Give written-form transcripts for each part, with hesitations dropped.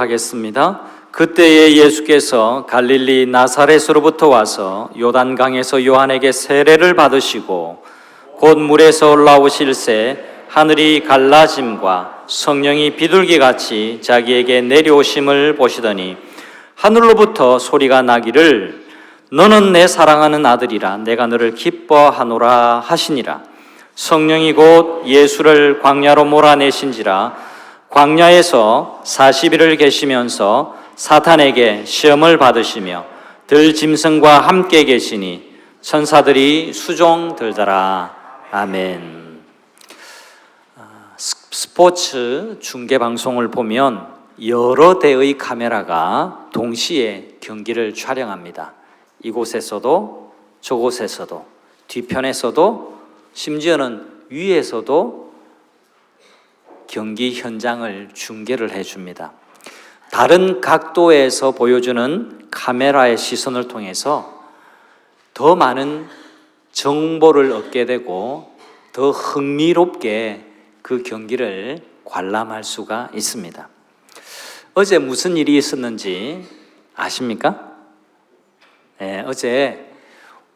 하겠습니다. 그때에 예수께서 갈릴리 나사렛으로부터 와서 요단강에서 요한에게 세례를 받으시고 곧 물에서 올라오실새 하늘이 갈라짐과 성령이 비둘기같이 자기에게 내려오심을 보시더니 하늘로부터 소리가 나기를 너는 내 사랑하는 아들이라 내가 너를 기뻐하노라 하시니라. 성령이 곧 예수를 광야로 몰아내신지라 광야에서 40일을 계시면서 사탄에게 시험을 받으시며 들짐승과 함께 계시니 천사들이 수종 들더라. 아멘. 스포츠 중계 방송을 보면 여러 대의 카메라가 동시에 경기를 촬영합니다. 이곳에서도 저곳에서도 뒤편에서도 심지어는 위에서도 경기 현장을 중계를 해줍니다. 다른 각도에서 보여주는 카메라의 시선을 통해서 더 많은 정보를 얻게 되고 더 흥미롭게 그 경기를 관람할 수가 있습니다. 어제 무슨 일이 있었는지 아십니까? 네, 어제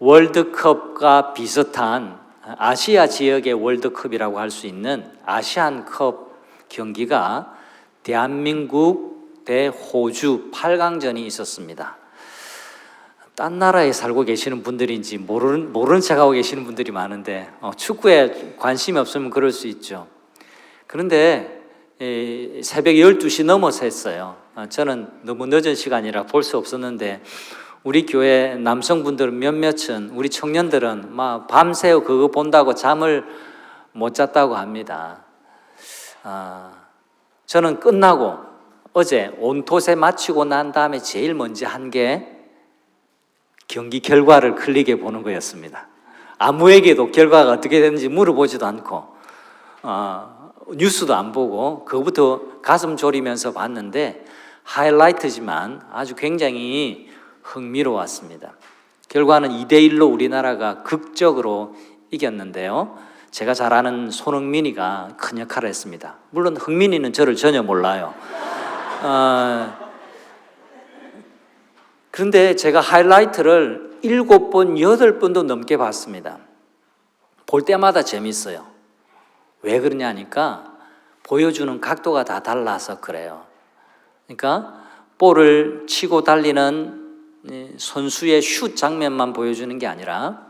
월드컵과 비슷한 아시아 지역의 월드컵이라고 할 수 있는 아시안컵 경기가 대한민국 대 호주 8강전이 있었습니다. 딴 나라에 살고 계시는 분들인지 모르는 척하고 계시는 분들이 많은데 축구에 관심이 없으면 그럴 수 있죠. 그런데 새벽 12시 넘어서 했어요. 저는 너무 늦은 시간이라 볼 수 없었는데 우리 교회 남성분들은 몇몇은 우리 청년들은 막 밤새워 그거 본다고 잠을 못 잤다고 합니다. 저는 끝나고 어제 온토세 마치고 난 다음에 제일 먼저 한 게 경기 결과를 클릭해 보는 거였습니다. 아무에게도 결과가 어떻게 되는지 물어보지도 않고 뉴스도 안 보고 그거부터 가슴 졸이면서 봤는데 하이라이트지만 아주 굉장히 흥미로웠습니다. 결과는 2대1로 우리나라가 극적으로 이겼는데요. 제가 잘 아는 손흥민이가 큰 역할을 했습니다. 물론 흥민이는 저를 전혀 몰라요. 그런데 제가 하이라이트를 7번, 8번도 넘게 봤습니다. 볼 때마다 재밌어요. 왜 그러냐니까 보여주는 각도가 다 달라서 그래요. 그러니까 볼을 치고 달리는 선수의 슛 장면만 보여주는 게 아니라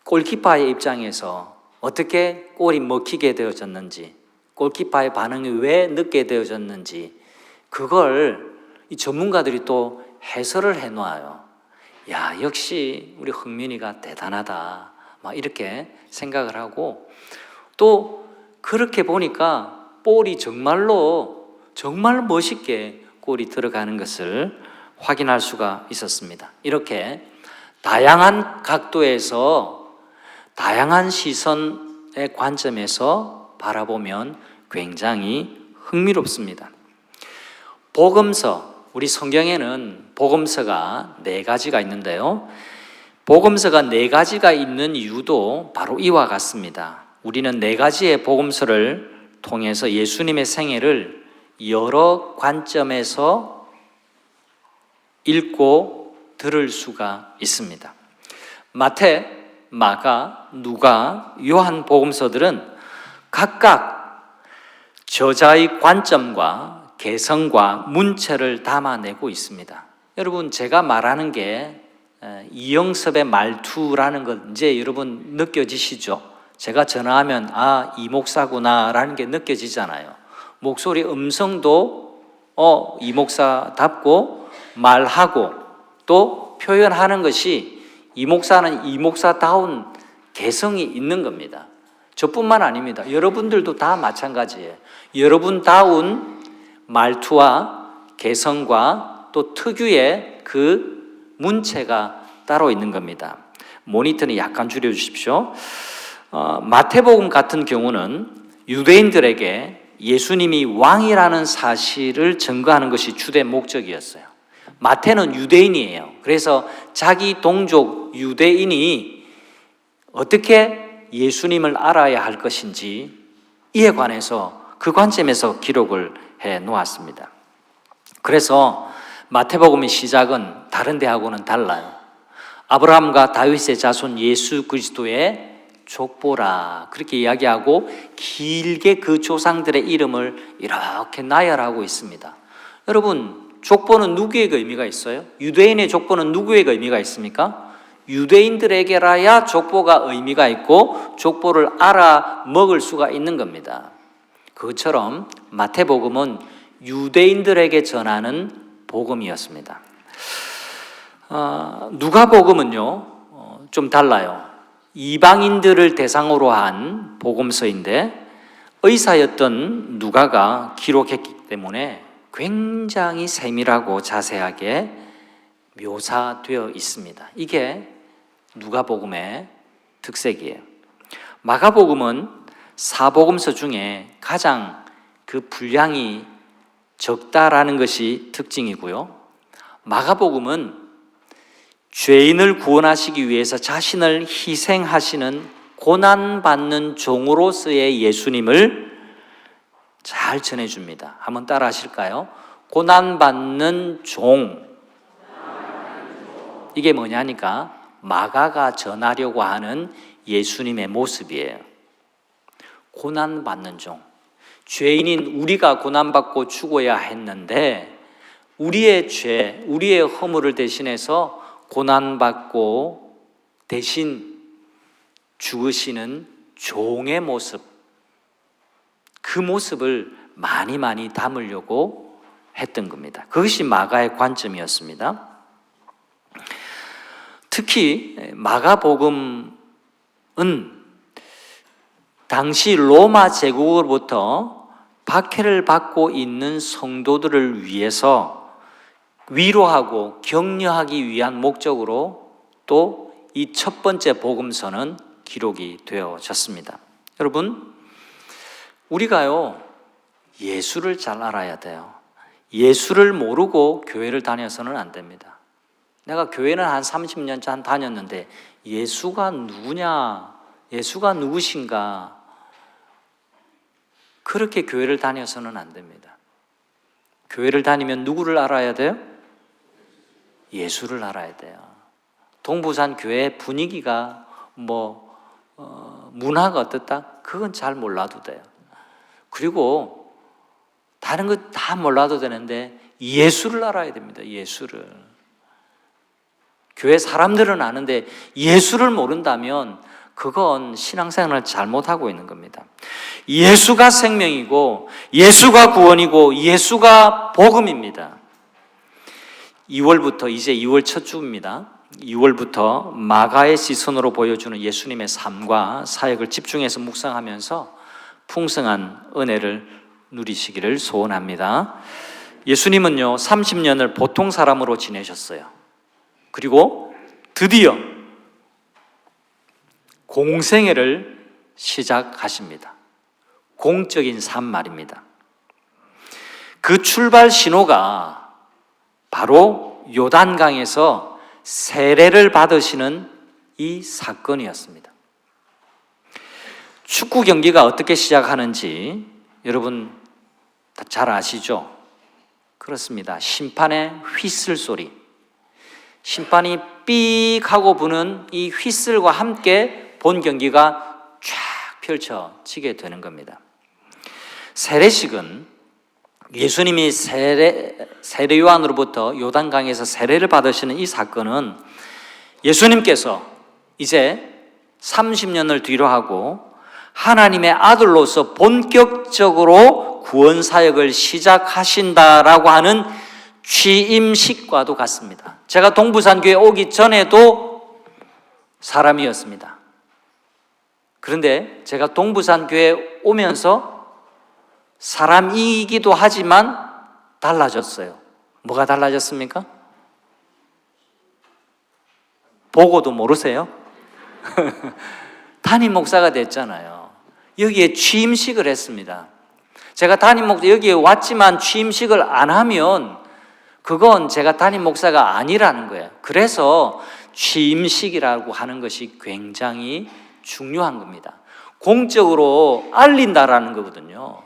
골키퍼의 입장에서 어떻게 골이 먹히게 되어졌는지, 골키퍼의 반응이 왜 늦게 되어졌는지 그걸 이 전문가들이 또 해설을 해놓아요. 야, 역시 우리 흥민이가 대단하다 막 이렇게 생각을 하고 또 그렇게 보니까 볼이 정말 멋있게 골이 들어가는 것을 확인할 수가 있었습니다. 이렇게 다양한 각도에서 다양한 시선의 관점에서 바라보면 굉장히 흥미롭습니다. 복음서, 우리 성경에는 복음서가 4가지가 있는데요. 복음서가 4가지가 있는 이유도 바로 이와 같습니다. 우리는 4가지의 복음서를 통해서 예수님의 생애를 여러 관점에서 읽고 들을 수가 있습니다. 마태, 마가, 누가, 요한 복음서들은 각각 저자의 관점과 개성과 문체를 담아내고 있습니다. 여러분, 제가 말하는 게 이영섭의 말투라는 것 이제 여러분 느껴지시죠? 제가 전화하면 이 목사구나 라는 게 느껴지잖아요. 목소리 음성도 이 목사답고 말하고 또 표현하는 것이 이 목사는 이 목사다운 개성이 있는 겁니다. 저뿐만 아닙니다. 여러분들도 다 마찬가지예요. 여러분다운 말투와 개성과 또 특유의 그 문체가 따로 있는 겁니다. 모니터는 약간 줄여주십시오. 마태복음 같은 경우는 유대인들에게 예수님이 왕이라는 사실을 증거하는 것이 주된 목적이었어요. 마태는 유대인이에요. 그래서 자기 동족 유대인이 어떻게 예수님을 알아야 할 것인지 이에 관해서 그 관점에서 기록을 해 놓았습니다. 그래서 마태복음의 시작은 다른 데하고는 달라요. 아브라함과 다윗의 자손 예수 그리스도의 족보라 그렇게 이야기하고 길게 그 조상들의 이름을 이렇게 나열하고 있습니다. 여러분, 족보는 누구에게 의미가 있어요? 유대인의 족보는 누구에게 의미가 있습니까? 유대인들에게라야 족보가 의미가 있고 족보를 알아먹을 수가 있는 겁니다. 그것처럼 마태복음은 유대인들에게 전하는 복음이었습니다. 누가복음은요 좀 달라요. 이방인들을 대상으로 한 복음서인데 의사였던 누가가 기록했기 때문에 굉장히 세밀하고 자세하게 묘사되어 있습니다. 이게 누가복음의 특색이에요. 마가복음은 사복음서 중에 가장 그 분량이 적다라는 것이 특징이고요. 마가복음은 죄인을 구원하시기 위해서 자신을 희생하시는 고난받는 종으로서의 예수님을 잘 전해줍니다. 한번 따라 하실까요? 고난받는 종. 이게 뭐냐니까 마가가 전하려고 하는 예수님의 모습이에요. 고난받는 종. 죄인인 우리가 고난받고 죽어야 했는데 우리의 죄, 우리의 허물을 대신해서 고난받고 대신 죽으시는 종의 모습, 그 모습을 많이 담으려고 했던 겁니다. 그것이 마가의 관점이었습니다. 특히 마가복음은 당시 로마 제국으로부터 박해를 받고 있는 성도들을 위해서 위로하고 격려하기 위한 목적으로 또 이 첫 번째 복음서는 기록이 되어졌습니다. 여러분, 우리가요 예수를 잘 알아야 돼요. 예수를 모르고 교회를 다녀서는 안 됩니다. 내가 교회는 한 30년 전 다녔는데 예수가 누구냐, 예수가 누구신가, 그렇게 교회를 다녀서는 안 됩니다. 교회를 다니면 누구를 알아야 돼요? 예수를 알아야 돼요. 동부산 교회 분위기가 문화가 어떻다? 그건 잘 몰라도 돼요. 그리고 다른 거 다 몰라도 되는데 예수를 알아야 됩니다. 예수를. 교회 사람들은 아는데 예수를 모른다면 그건 신앙생활을 잘못하고 있는 겁니다. 예수가 생명이고 예수가 구원이고 예수가 복음입니다. 2월부터 이제 2월 첫 주입니다. 2월부터 마가의 시선으로 보여주는 예수님의 삶과 사역을 집중해서 묵상하면서 풍성한 은혜를 누리시기를 소원합니다. 예수님은요 30년을 보통 사람으로 지내셨어요. 그리고 드디어 공생애를 시작하십니다. 공적인 삶 말입니다. 그 출발 신호가 바로 요단강에서 세례를 받으시는 이 사건이었습니다. 축구 경기가 어떻게 시작하는지 여러분 잘 아시죠? 그렇습니다. 심판의 휘슬 소리, 심판이 삑 하고 부는 이 휘슬과 함께 본 경기가 쫙 펼쳐지게 되는 겁니다. 세례식은 예수님이 세례 요한으로부터 요단강에서 세례를 받으시는 이 사건은 예수님께서 이제 30년을 뒤로 하고 하나님의 아들로서 본격적으로 구원 사역을 시작하신다라고 하는 취임식과도 같습니다. 제가 동부산교회 오기 전에도 사람이었습니다. 그런데 제가 동부산교회 오면서 사람이기도 하지만 달라졌어요. 뭐가 달라졌습니까? 보고도 모르세요? 담임 목사가 됐잖아요. 여기에 취임식을 했습니다. 제가 담임 목사 여기에 왔지만 취임식을 안 하면 그건 제가 담임 목사가 아니라는 거예요. 그래서 취임식이라고 하는 것이 굉장히 중요한 겁니다. 공적으로 알린다라는 거거든요.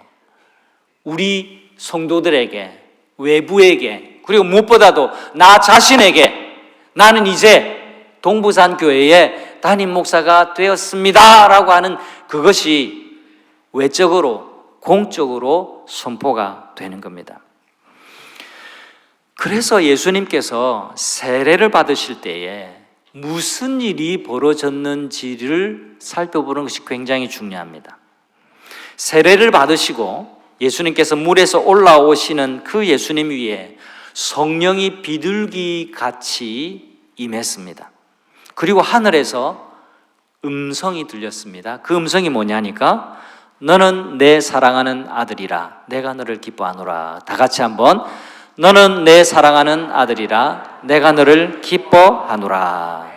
우리 성도들에게 외부에게, 그리고 무엇보다도 나 자신에게 나는 이제 동부산 교회의 담임 목사가 되었습니다 라고 하는 그것이 외적으로 공적으로 선포가 되는 겁니다. 그래서 예수님께서 세례를 받으실 때에 무슨 일이 벌어졌는지를 살펴보는 것이 굉장히 중요합니다. 세례를 받으시고 예수님께서 물에서 올라오시는 그 예수님 위에 성령이 비둘기 같이 임했습니다. 그리고 하늘에서 음성이 들렸습니다. 그 음성이 뭐냐니까 너는 내 사랑하는 아들이라 내가 너를 기뻐하노라. 다 같이 한번 너는 내 사랑하는 아들이라 내가 너를 기뻐하노라.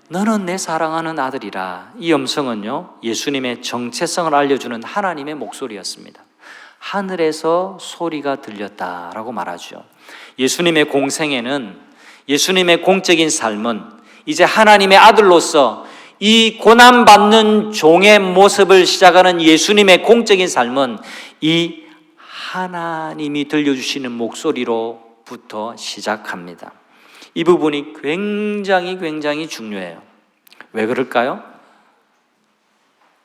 너는 내 사랑하는 아들이라. 이 음성은요 예수님의 정체성을 알려주는 하나님의 목소리였습니다. 하늘에서 소리가 들렸다라고 말하죠. 예수님의 공생애는, 예수님의 공적인 삶은 이제 하나님의 아들로서 이 고난받는 종의 모습을 시작하는 예수님의 공적인 삶은 이 하나님이 들려주시는 목소리로부터 시작합니다. 이 부분이 굉장히 중요해요. 왜 그럴까요?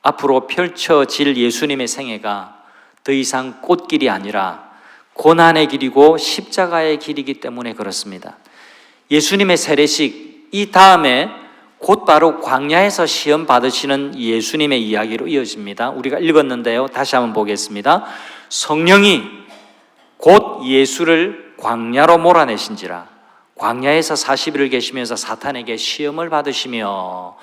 앞으로 펼쳐질 예수님의 생애가 더 이상 꽃길이 아니라 고난의 길이고 십자가의 길이기 때문에 그렇습니다. 예수님의 세례식, 이 다음에 곧바로 광야에서 시험 받으시는 예수님의 이야기로 이어집니다. 우리가 읽었는데요, 다시 한번 보겠습니다. 성령이 곧 예수를 광야로 몰아내신지라. 광야에서 40일을 계시면서 사탄에게 시험을 받으시며,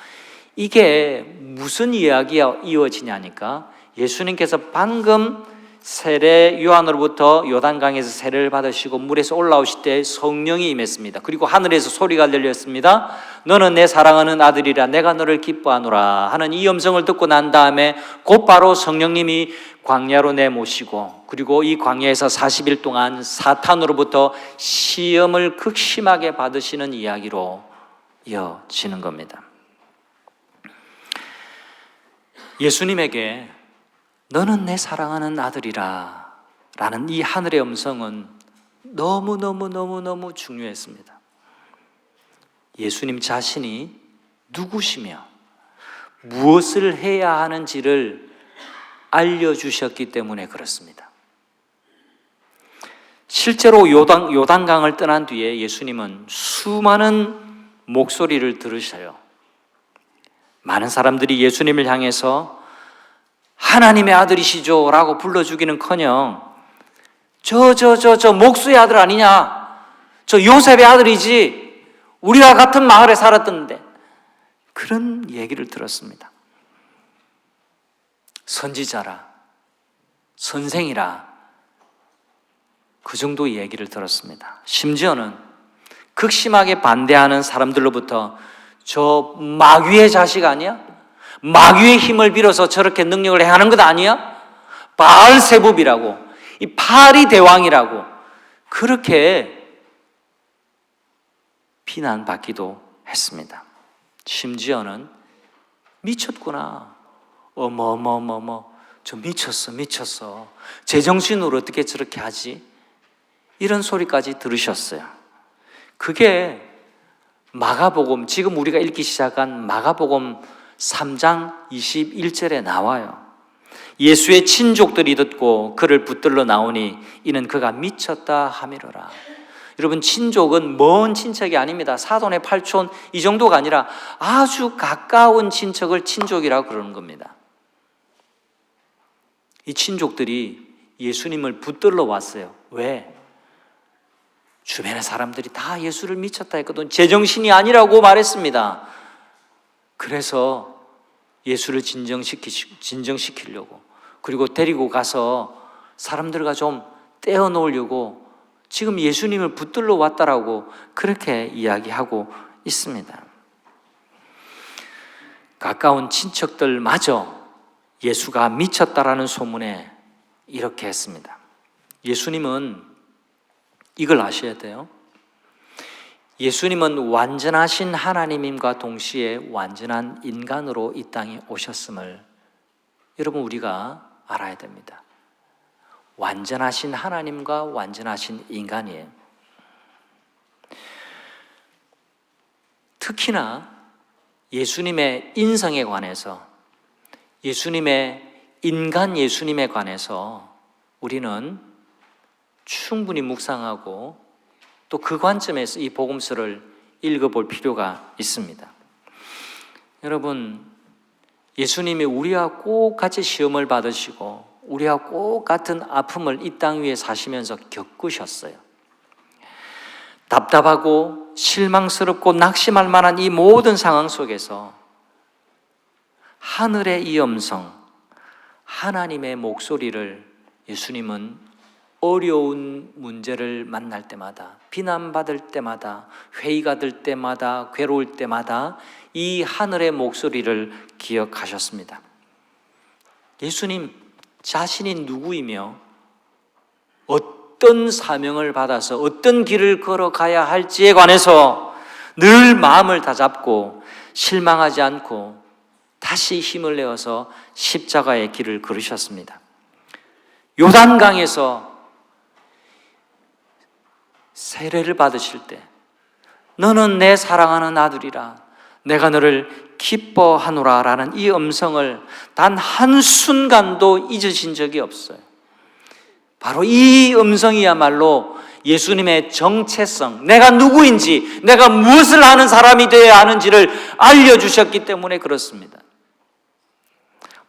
이게 무슨 이야기가 이어지냐니까 예수님께서 방금 세례 요한으로부터 요단강에서 세례를 받으시고 물에서 올라오실 때 성령이 임했습니다. 그리고 하늘에서 소리가 들렸습니다. 너는 내 사랑하는 아들이라 내가 너를 기뻐하노라 하는 이 음성을 듣고 난 다음에 곧바로 성령님이 광야로 내모시고, 그리고 이 광야에서 40일 동안 사탄으로부터 시험을 극심하게 받으시는 이야기로 이어지는 겁니다. 예수님에게 너는 내 사랑하는 아들이라 라는 이 하늘의 음성은 너무 중요했습니다. 예수님 자신이 누구시며 무엇을 해야 하는지를 알려주셨기 때문에 그렇습니다. 실제로 요단강을 떠난 뒤에 예수님은 수많은 목소리를 들으셔요. 많은 사람들이 예수님을 향해서 하나님의 아들이시죠 라고 불러주기는커녕 저 목수의 아들 아니냐, 저 요셉의 아들이지, 우리와 같은 마을에 살았던데, 그런 얘기를 들었습니다. 선지자라, 선생이라, 그 정도의 얘기를 들었습니다. 심지어는 극심하게 반대하는 사람들로부터 저 마귀의 자식 아니야? 마귀의 힘을 빌어서 저렇게 능력을 행하는 것 아니야? 바알세붑이라고, 이 파리 대왕이라고 그렇게 비난받기도 했습니다. 심지어는 미쳤구나, 저 미쳤어, 제정신으로 어떻게 저렇게 하지? 이런 소리까지 들으셨어요. 그게 마가복음, 지금 우리가 읽기 시작한 마가복음 3장 21절에 나와요. 예수의 친족들이 듣고 그를 붙들러 나오니 이는 그가 미쳤다 하미러라. 여러분, 친족은 먼 친척이 아닙니다. 사돈의 팔촌 이 정도가 아니라 아주 가까운 친척을 친족이라고 그러는 겁니다. 이 친족들이 예수님을 붙들러 왔어요. 왜? 주변의 사람들이 다 예수를 미쳤다 했거든. 제정신이 아니라고 말했습니다. 그래서 예수를 진정시키려고, 그리고 데리고 가서 사람들과 좀 떼어놓으려고 지금 예수님을 붙들러 왔다라고 그렇게 이야기하고 있습니다. 가까운 친척들마저 예수가 미쳤다라는 소문에 이렇게 했습니다. 예수님은 이걸 아셔야 돼요. 예수님은 완전하신 하나님임과 동시에 완전한 인간으로 이 땅에 오셨음을 여러분 우리가 알아야 됩니다. 완전하신 하나님과 완전하신 인간이에요. 특히나 예수님의 인성에 관해서, 예수님의 인간 예수님에 관해서 우리는 충분히 묵상하고 또 그 관점에서 이 복음서를 읽어볼 필요가 있습니다. 여러분, 예수님이 우리와 꼭 같이 시험을 받으시고 우리와 꼭 같은 아픔을 이 땅 위에 사시면서 겪으셨어요. 답답하고 실망스럽고 낙심할 만한 이 모든 상황 속에서 하늘의 이 음성, 하나님의 목소리를 예수님은 어려운 문제를 만날 때마다, 비난받을 때마다, 회의가 들 때마다, 괴로울 때마다 이 하늘의 목소리를 기억하셨습니다. 예수님 자신이 누구이며 어떤 사명을 받아서 어떤 길을 걸어가야 할지에 관해서 늘 마음을 다잡고 실망하지 않고 다시 힘을 내어서 십자가의 길을 걸으셨습니다. 요단강에서 세례를 받으실 때 너는 내 사랑하는 아들이라 내가 너를 기뻐하노라 라는 이 음성을 단 한순간도 잊으신 적이 없어요. 바로 이 음성이야말로 예수님의 정체성, 내가 누구인지, 내가 무엇을 하는 사람이 되어야 하는지를 알려주셨기 때문에 그렇습니다.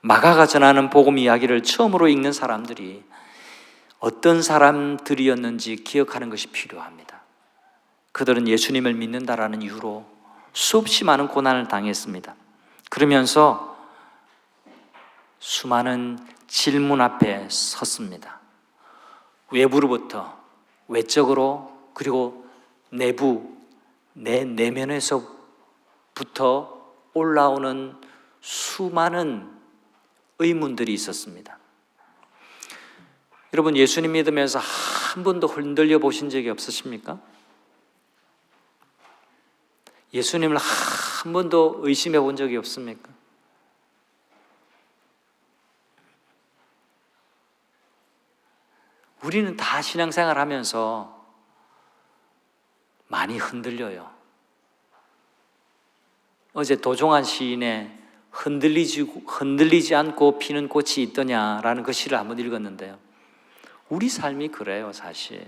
마가가 전하는 복음 이야기를 처음으로 읽는 사람들이 어떤 사람들이었는지 기억하는 것이 필요합니다. 그들은 예수님을 믿는다라는 이유로 수없이 많은 고난을 당했습니다. 그러면서 수많은 질문 앞에 섰습니다. 외부로부터, 외적으로, 그리고 내부, 내 내면에서부터 올라오는 수많은 의문들이 있었습니다. 여러분, 예수님 믿으면서 한 번도 흔들려 보신 적이 없으십니까? 예수님을 한 번도 의심해 본 적이 없습니까? 우리는 다 신앙생활 하면서 많이 흔들려요. 어제 도종환 시인의 흔들리지 않고 피는 꽃이 있더냐라는 그 시를 한번 읽었는데요. 우리 삶이 그래요, 사실.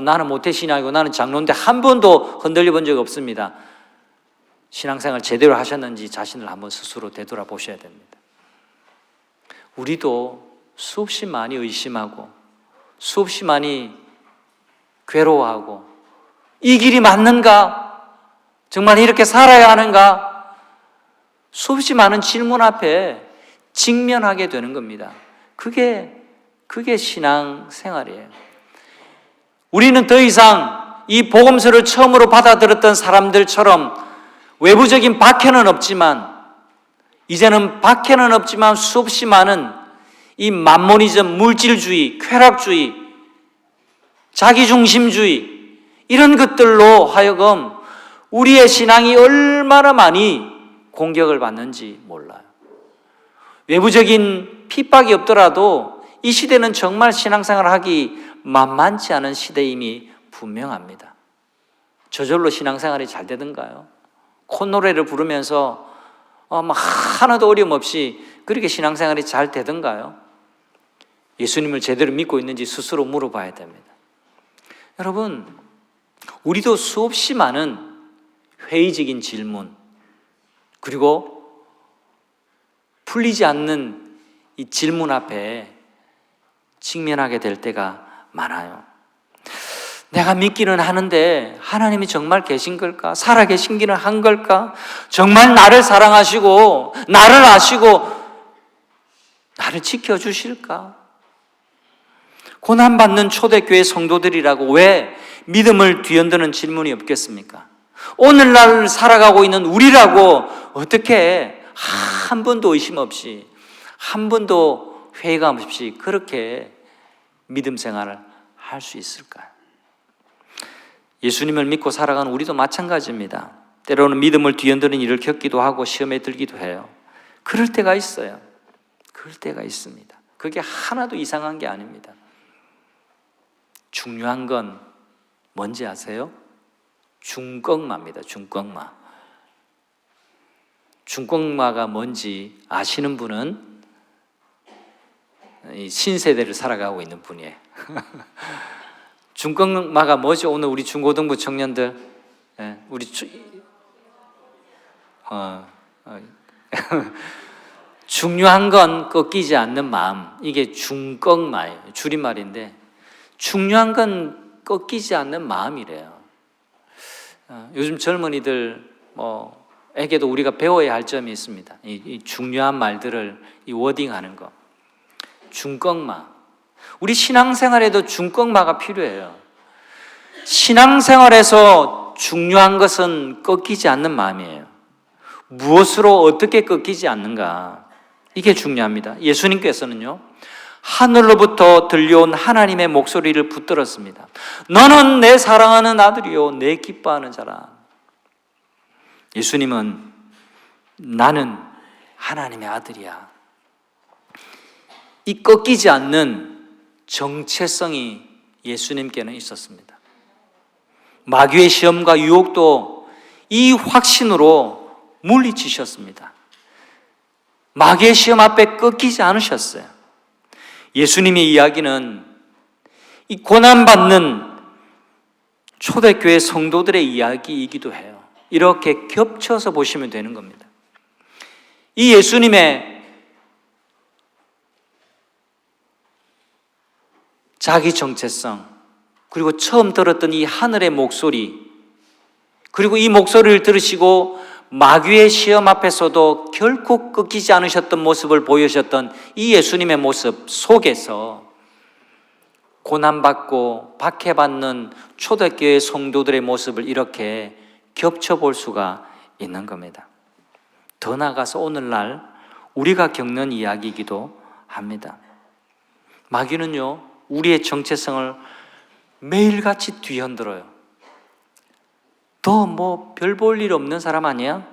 나는 모태신앙이고 나는 장로인데 한 번도 흔들려 본 적이 없습니다. 신앙생활 제대로 하셨는지 자신을 한번 스스로 되돌아보셔야 됩니다. 우리도 수없이 많이 의심하고 수없이 많이 괴로워하고 이 길이 맞는가? 정말 이렇게 살아야 하는가? 수없이 많은 질문 앞에 직면하게 되는 겁니다. 그게 신앙생활이에요. 우리는 더 이상 이 복음서를 처음으로 받아들였던 사람들처럼 외부적인 박해는 없지만, 이제는 박해는 없지만 수없이 많은 이 만모니즘, 물질주의, 쾌락주의, 자기중심주의, 이런 것들로 하여금 우리의 신앙이 얼마나 많이 공격을 받는지 몰라요. 외부적인 핍박이 없더라도 이 시대는 정말 신앙생활을 하기 만만치 않은 시대임이 분명합니다. 저절로 신앙생활이 잘 되던가요? 콧노래를 부르면서 하나도 어려움 없이 그렇게 신앙생활이 잘 되던가요? 예수님을 제대로 믿고 있는지 스스로 물어봐야 됩니다. 여러분, 우리도 수없이 많은 회의적인 질문, 그리고 풀리지 않는 이 질문 앞에 직면하게 될 때가 많아요. 내가 믿기는 하는데 하나님이 정말 계신 걸까? 살아계신기는 한 걸까? 정말 나를 사랑하시고 나를 아시고 나를 지켜주실까? 고난받는 초대교회 성도들이라고 왜 믿음을 뒤흔드는 질문이 없겠습니까? 오늘날 살아가고 있는 우리라고 어떻게 한 번도 의심 없이, 한 번도 회의감 없이 그렇게 믿음 생활을 할 수 있을까요? 예수님을 믿고 살아가는 우리도 마찬가지입니다. 때로는 믿음을 뒤흔드는 일을 겪기도 하고 시험에 들기도 해요. 그럴 때가 있어요. 그럴 때가 있습니다. 그게 하나도 이상한 게 아닙니다. 중요한 건 뭔지 아세요? 중꺽마입니다. 중꺽마. 중꺽마가 뭔지 아시는 분은 이 신세대를 살아가고 있는 분이에요. 중꺽마가 뭐죠? 오늘 우리 중고등부 청년들, 우리 중요한 건 꺾이지 않는 마음, 이게 중꺽마예요. 줄임말인데 중요한 건 꺾이지 않는 마음이래요. 요즘 젊은이들 에게도 우리가 배워야 할 점이 있습니다. 이 중요한 말들을 이 워딩하는 거. 중꺽마. 우리 신앙생활에도 중꺽마가 필요해요. 신앙생활에서 중요한 것은 꺾이지 않는 마음이에요. 무엇으로 어떻게 꺾이지 않는가? 이게 중요합니다. 예수님께서는요, 하늘로부터 들려온 하나님의 목소리를 붙들었습니다. 너는 내 사랑하는 아들이요, 내 기뻐하는 자라. 예수님은 나는 하나님의 아들이야. 이 꺾이지 않는 정체성이 예수님께는 있었습니다. 마귀의 시험과 유혹도 이 확신으로 물리치셨습니다. 마귀의 시험 앞에 꺾이지 않으셨어요. 예수님의 이야기는 이 고난받는 초대교회 성도들의 이야기이기도 해요. 이렇게 겹쳐서 보시면 되는 겁니다. 이 예수님의 자기 정체성, 그리고 처음 들었던 이 하늘의 목소리, 그리고 이 목소리를 들으시고 마귀의 시험 앞에서도 결코 꺾이지 않으셨던 모습을 보여주셨던 이 예수님의 모습 속에서 고난받고 박해받는 초대교회 성도들의 모습을 이렇게 겹쳐볼 수가 있는 겁니다. 더 나아가서 오늘날 우리가 겪는 이야기이기도 합니다. 마귀는요, 우리의 정체성을 매일같이 뒤흔들어요. 너 별 볼 일 없는 사람 아니야?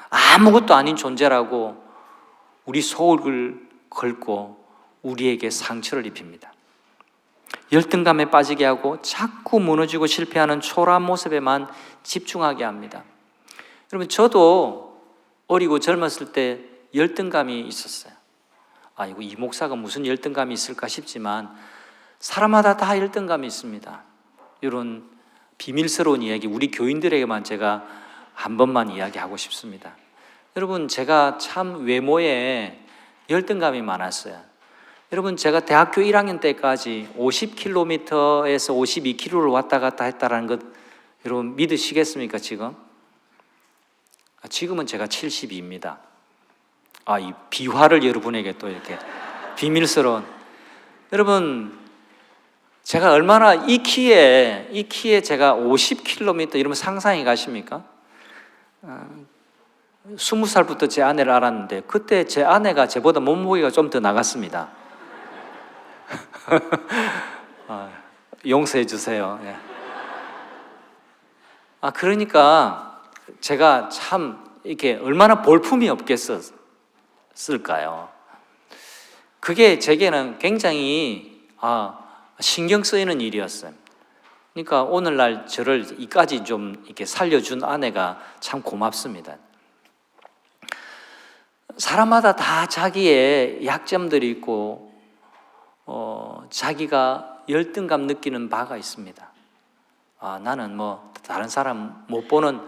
아무것도 아닌 존재라고 우리 속을 긁고 우리에게 상처를 입힙니다. 열등감에 빠지게 하고 자꾸 무너지고 실패하는 초라한 모습에만 집중하게 합니다. 여러분, 저도 어리고 젊었을 때 열등감이 있었어요. 아이고, 이 목사가 무슨 열등감이 있을까 싶지만 사람마다 다 열등감이 있습니다. 이런 비밀스러운 이야기, 우리 교인들에게만 제가 한 번만 이야기하고 싶습니다. 여러분, 제가 참 외모에 열등감이 많았어요. 여러분, 제가 대학교 1학년 때까지 50km에서 52km를 왔다 갔다 했다는 것 여러분 믿으시겠습니까? 지금은 제가 72입니다. 이 비화를 여러분에게 또 이렇게 비밀스러운, 여러분, 제가 얼마나 이 키에 제가 50km 이러면 상상이 가십니까? 20살부터 제 아내를 알았는데 그때 제 아내가 저보다 몸무게가 좀 더 나갔습니다. 용서해 주세요. 그러니까 제가 참 이렇게 얼마나 볼품이 없겠을까요? 그게 제게는 굉장히 신경 쓰이는 일이었어요. 그러니까 오늘날 저를 이까지 좀 이렇게 살려준 아내가 참 고맙습니다. 사람마다 다 자기의 약점들이 있고 자기가 열등감 느끼는 바가 있습니다. 나는 다른 사람 못 보는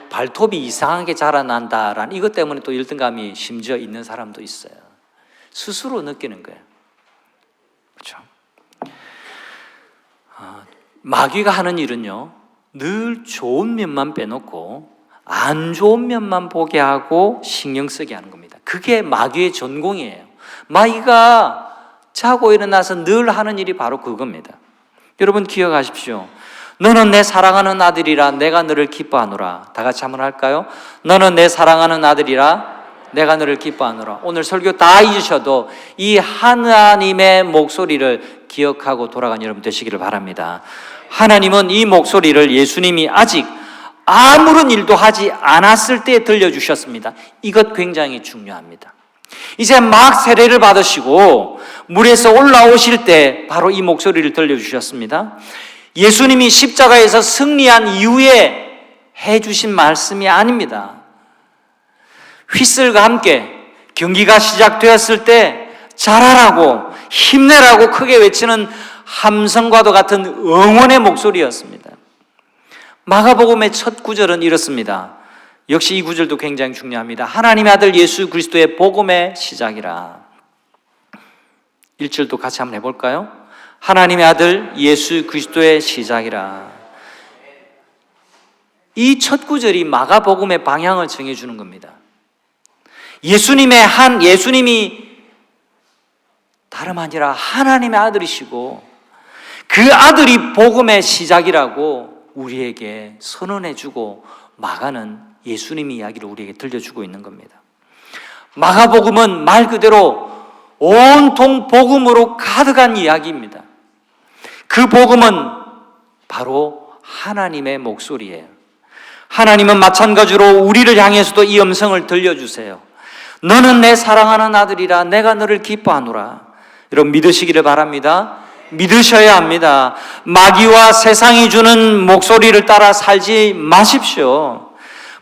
발톱이 이상하게 자라난다라는 이것 때문에 또 열등감이 심지어 있는 사람도 있어요. 스스로 느끼는 거예요. 그렇죠? 마귀가 하는 일은요, 늘 좋은 면만 빼놓고 안 좋은 면만 보게 하고 신경 쓰게 하는 겁니다. 그게 마귀의 전공이에요. 마귀가 자고 일어나서 늘 하는 일이 바로 그겁니다. 여러분 기억하십시오. 너는 내 사랑하는 아들이라 내가 너를 기뻐하노라. 다 같이 한번 할까요? 너는 내 사랑하는 아들이라 내가 너를 기뻐하노라. 오늘 설교 다 잊으셔도 이 하나님의 목소리를 기억하고 돌아간 여러분 되시기를 바랍니다. 하나님은 이 목소리를 예수님이 아직 아무런 일도 하지 않았을 때 들려주셨습니다. 이것 굉장히 중요합니다. 이제 막 세례를 받으시고 물에서 올라오실 때 바로 이 목소리를 들려주셨습니다. 예수님이 십자가에서 승리한 이후에 해주신 말씀이 아닙니다. 휘슬과 함께 경기가 시작되었을 때 잘하라고 힘내라고 크게 외치는 함성과도 같은 응원의 목소리였습니다. 마가복음의 첫 구절은 이렇습니다. 역시 이 구절도 굉장히 중요합니다. 하나님의 아들 예수 그리스도의 복음의 시작이라. 1절도 같이 한번 해볼까요? 하나님의 아들 예수 그리스도의 시작이라. 이 첫 구절이 마가복음의 방향을 정해주는 겁니다. 예수님이 다름 아니라 하나님의 아들이시고 그 아들이 복음의 시작이라고 우리에게 선언해주고 마가는 예수님의 이야기를 우리에게 들려주고 있는 겁니다. 마가복음은 말 그대로 온통 복음으로 가득한 이야기입니다. 그 복음은 바로 하나님의 목소리예요. 하나님은 마찬가지로 우리를 향해서도 이 음성을 들려주세요. 너는 내 사랑하는 아들이라 내가 너를 기뻐하노라. 여러분 믿으시기를 바랍니다. 믿으셔야 합니다. 마귀와 세상이 주는 목소리를 따라 살지 마십시오.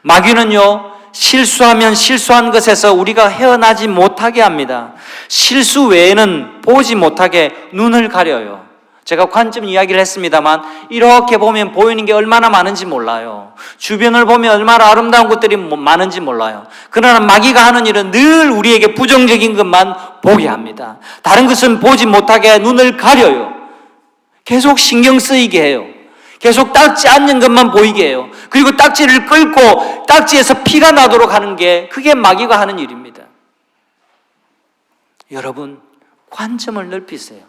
마귀는요, 실수하면 실수한 것에서 우리가 헤어나지 못하게 합니다. 실수 외에는 보지 못하게 눈을 가려요. 제가 관점 이야기를 했습니다만 이렇게 보면 보이는 게 얼마나 많은지 몰라요. 주변을 보면 얼마나 아름다운 것들이 많은지 몰라요. 그러나 마귀가 하는 일은 늘 우리에게 부정적인 것만 보게 합니다. 다른 것은 보지 못하게 눈을 가려요. 계속 신경 쓰이게 해요. 계속 닦지 않는 것만 보이게 해요. 그리고 딱지를 끌고 딱지에서 피가 나도록 하는 게 그게 마귀가 하는 일입니다. 여러분 관점을 넓히세요.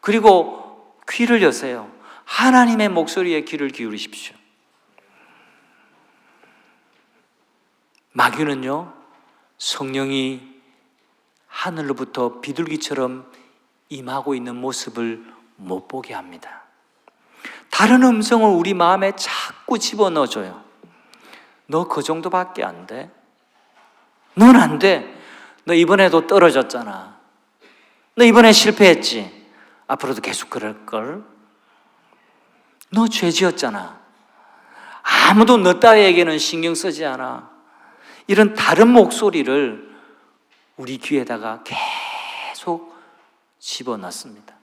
그리고 귀를 여세요. 하나님의 목소리에 귀를 기울이십시오. 마귀는요, 성령이 하늘로부터 비둘기처럼 임하고 있는 모습을 못 보게 합니다. 다른 음성을 우리 마음에 자꾸 집어넣어줘요. 너 그 정도밖에 안 돼? 넌 안 돼. 너 이번에도 떨어졌잖아. 너 이번에 실패했지. 앞으로도 계속 그럴걸? 너 죄 지었잖아. 아무도 너 따위에게는 신경 쓰지 않아. 이런 다른 목소리를 우리 귀에다가 계속 집어넣습니다.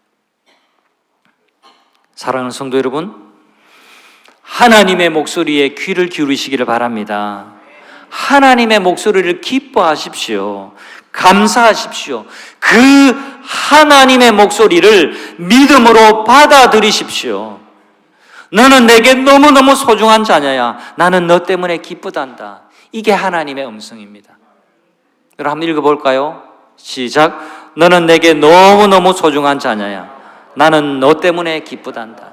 사랑하는 성도 여러분, 하나님의 목소리에 귀를 기울이시기를 바랍니다. 하나님의 목소리를 기뻐하십시오. 감사하십시오. 그 하나님의 목소리를 믿음으로 받아들이십시오. 너는 내게 너무너무 소중한 자녀야. 나는 너 때문에 기쁘단다. 이게 하나님의 음성입니다. 여러분 한번 읽어볼까요? 시작. 너는 내게 너무너무 소중한 자녀야. 나는 너 때문에 기쁘단다.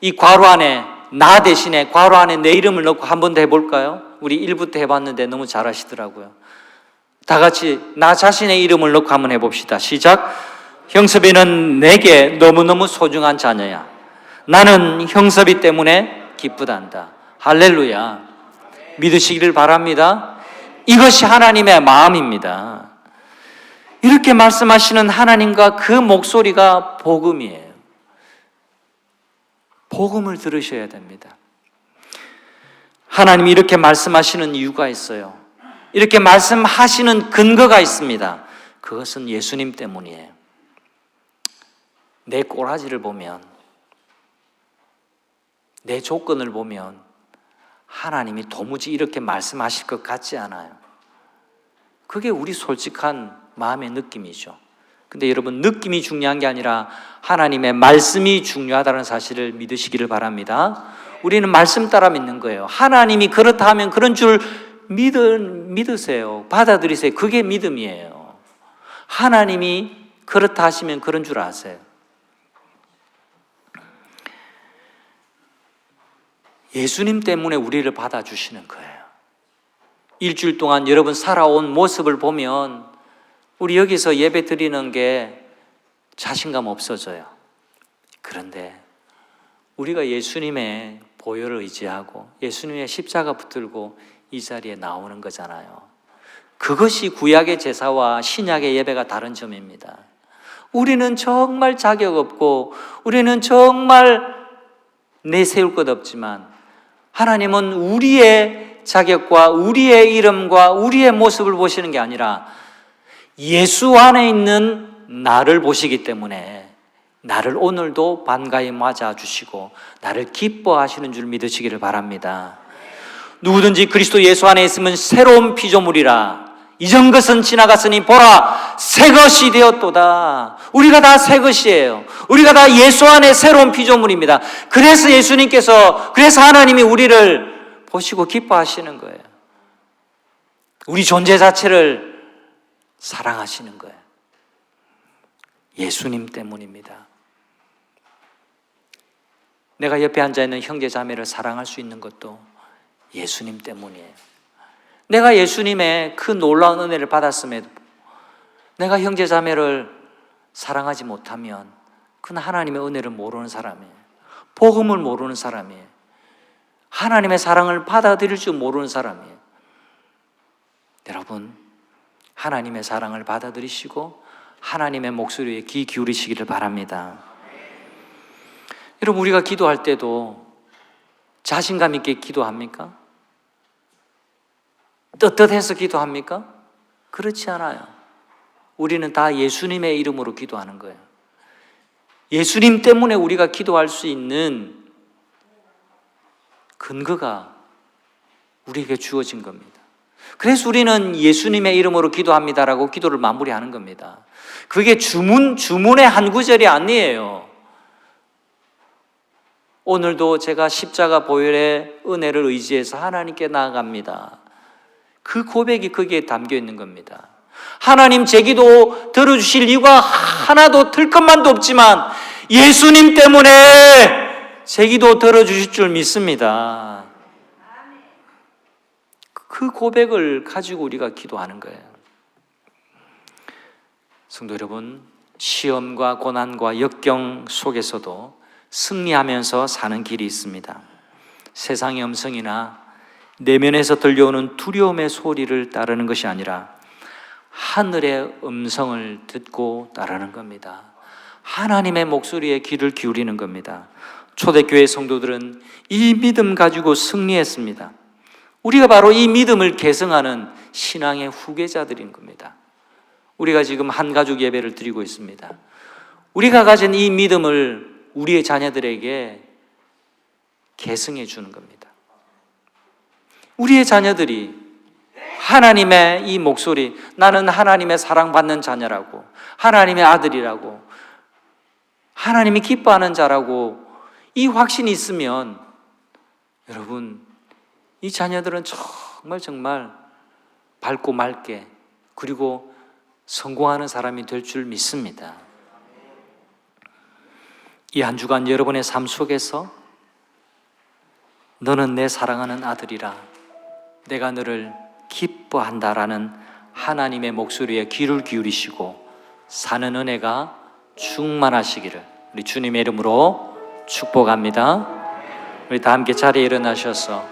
이 괄호 안에 나 대신에 괄호 안에 내 이름을 넣고 한 번 더 해볼까요? 우리 1부터 해봤는데 너무 잘하시더라고요. 다 같이 나 자신의 이름을 넣고 한번 해봅시다. 시작. 형섭이는 내게 너무너무 소중한 자녀야. 나는 형섭이 때문에 기쁘단다. 할렐루야. 믿으시기를 바랍니다. 이것이 하나님의 마음입니다. 이렇게 말씀하시는 하나님과 그 목소리가 복음이에요. 복음을 들으셔야 됩니다. 하나님이 이렇게 말씀하시는 이유가 있어요. 이렇게 말씀하시는 근거가 있습니다. 그것은 예수님 때문이에요. 내 꼬라지를 보면, 내 조건을 보면 하나님이 도무지 이렇게 말씀하실 것 같지 않아요. 그게 우리 솔직한 마음의 느낌이죠. 근데 여러분 느낌이 중요한 게 아니라 하나님의 말씀이 중요하다는 사실을 믿으시기를 바랍니다. 우리는 말씀 따라 믿는 거예요. 하나님이 그렇다 하면 그런 줄 믿으세요. 받아들이세요. 그게 믿음이에요. 하나님이 그렇다 하시면 그런 줄 아세요. 예수님 때문에 우리를 받아주시는 거예요. 일주일 동안 여러분 살아온 모습을 보면 우리 여기서 예배 드리는 게 자신감 없어져요. 그런데 우리가 예수님의 보혈을 의지하고 예수님의 십자가 붙들고 이 자리에 나오는 거잖아요. 그것이 구약의 제사와 신약의 예배가 다른 점입니다. 우리는 정말 자격 없고 우리는 정말 내세울 것 없지만 하나님은 우리의 자격과 우리의 이름과 우리의 모습을 보시는 게 아니라 예수 안에 있는 나를 보시기 때문에 나를 오늘도 반가이 맞아주시고 나를 기뻐하시는 줄 믿으시기를 바랍니다. 누구든지 그리스도 예수 안에 있으면 새로운 피조물이라 이전 것은 지나갔으니 보라 새 것이 되었도다. 우리가 다 새 것이에요. 우리가 다 예수 안에 새로운 피조물입니다. 그래서 하나님이 우리를 보시고 기뻐하시는 거예요. 우리 존재 자체를 사랑하시는 거예요. 예수님 때문입니다. 내가 옆에 앉아있는 형제 자매를 사랑할 수 있는 것도 예수님 때문이에요. 내가 예수님의 그 놀라운 은혜를 받았음에도 내가 형제 자매를 사랑하지 못하면 그는 하나님의 은혜를 모르는 사람이에요. 복음을 모르는 사람이에요. 하나님의 사랑을 받아들일 줄 모르는 사람이에요. 여러분, 하나님의 사랑을 받아들이시고 하나님의 목소리에 귀 기울이시기를 바랍니다. 여러분, 우리가 기도할 때도 자신감 있게 기도합니까? 떳떳해서 기도합니까? 그렇지 않아요. 우리는 다 예수님의 이름으로 기도하는 거예요. 예수님 때문에 우리가 기도할 수 있는 근거가 우리에게 주어진 겁니다. 그래서 우리는 예수님의 이름으로 기도합니다라고 기도를 마무리하는 겁니다. 그게 주문의 한 구절이 아니에요. 오늘도 제가 십자가 보혈의 은혜를 의지해서 하나님께 나아갑니다. 그 고백이 거기에 담겨 있는 겁니다. 하나님 제 기도 들어주실 이유가 하나도 들 것만도 없지만 예수님 때문에 제 기도 들어주실 줄 믿습니다. 그 고백을 가지고 우리가 기도하는 거예요. 성도 여러분, 시험과 고난과 역경 속에서도 승리하면서 사는 길이 있습니다. 세상의 음성이나 내면에서 들려오는 두려움의 소리를 따르는 것이 아니라 하늘의 음성을 듣고 따르는 겁니다. 하나님의 목소리에 귀를 기울이는 겁니다. 초대교회 성도들은 이 믿음 가지고 승리했습니다. 우리가 바로 이 믿음을 계승하는 신앙의 후계자들인 겁니다. 우리가 지금 한 가족 예배를 드리고 있습니다. 우리가 가진 이 믿음을 우리의 자녀들에게 계승해 주는 겁니다. 우리의 자녀들이 하나님의 이 목소리, 나는 하나님의 사랑받는 자녀라고, 하나님의 아들이라고, 하나님이 기뻐하는 자라고 이 확신이 있으면 여러분, 이 자녀들은 정말 밝고 맑게 그리고 성공하는 사람이 될 줄 믿습니다. 이 한 주간 여러분의 삶 속에서 너는 내 사랑하는 아들이라 내가 너를 기뻐한다라는 하나님의 목소리에 귀를 기울이시고 사는 은혜가 충만하시기를 우리 주님의 이름으로 축복합니다. 우리 다 함께 자리에 일어나셔서